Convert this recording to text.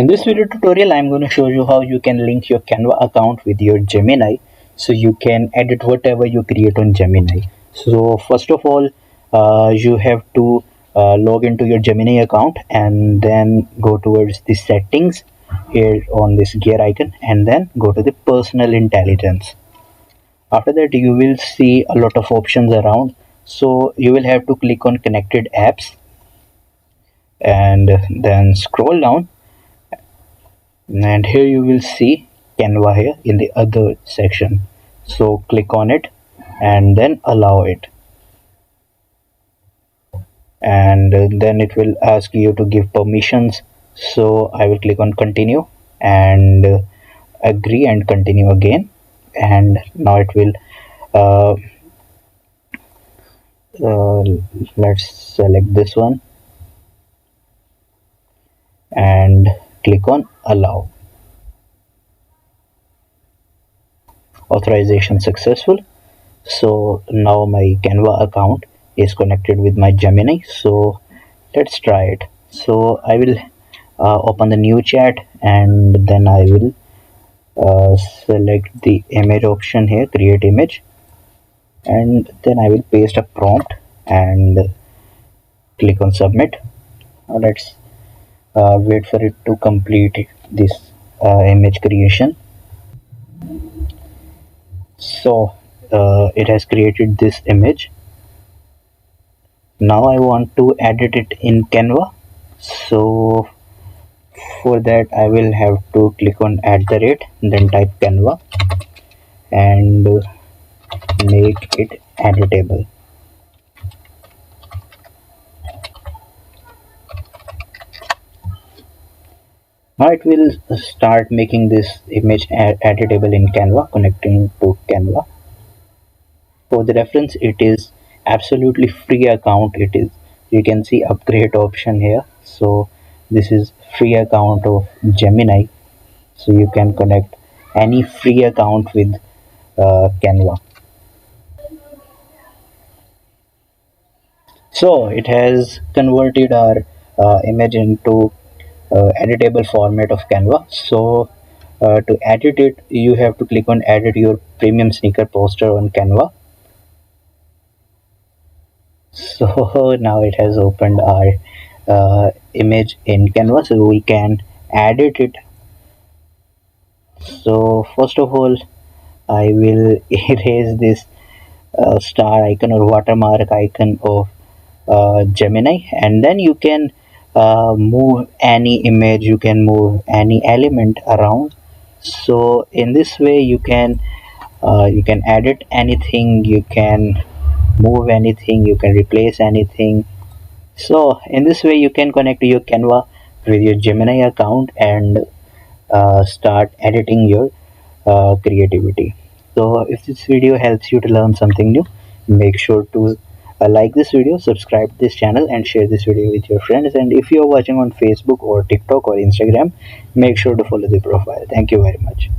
In this video tutorial, I'm going to show you how you can link your Canva account with your Gemini so you can edit whatever you create on Gemini. So first of all, you have to log into your Gemini account and then go towards the settings here on this gear icon and then go to the personal intelligence. After that, you will see a lot of options around. So you will have to click on connected apps and then scroll down, and here you will see Canva here in the other section. So click on it and then allow it, and then it will ask you to give permissions. So I will click on continue and agree and continue again, and now it will uh, uh, let's select this one and click on allow. Authorization successful. So now my Canva account is connected with my Gemini. So let's try it. So I will open the new chat and then I will select the image option here, create image, and then I will paste a prompt and click on submit. Now let's wait for it to complete this image creation. So it has created this image. Now I want to edit it in Canva. So for that I will have to click on @ then type Canva and make it editable. Now it will start making this image editable in Canva, connecting to Canva. For the reference, it is absolutely free account. It is, you can see upgrade option here. So this is free account of Gemini. So you can connect any free account with Canva. So it has converted our image into editable format of Canva. So to edit it, you have to click on edit your premium sneaker poster on Canva. So now it has opened our image in Canva, so we can edit it. So first of all, I will erase this star icon or watermark icon of Gemini, and then you can move any image, you can move any element around. So in this way you can edit anything, you can move anything, you can replace anything. So in this way you can connect your Canva with your Gemini account and start editing your creativity. So if this video helps you to learn something new, make sure to like this video, subscribe to this channel and share this video with your friends. And if you are watching on Facebook or TikTok or Instagram, make sure to follow the profile. Thank you very much.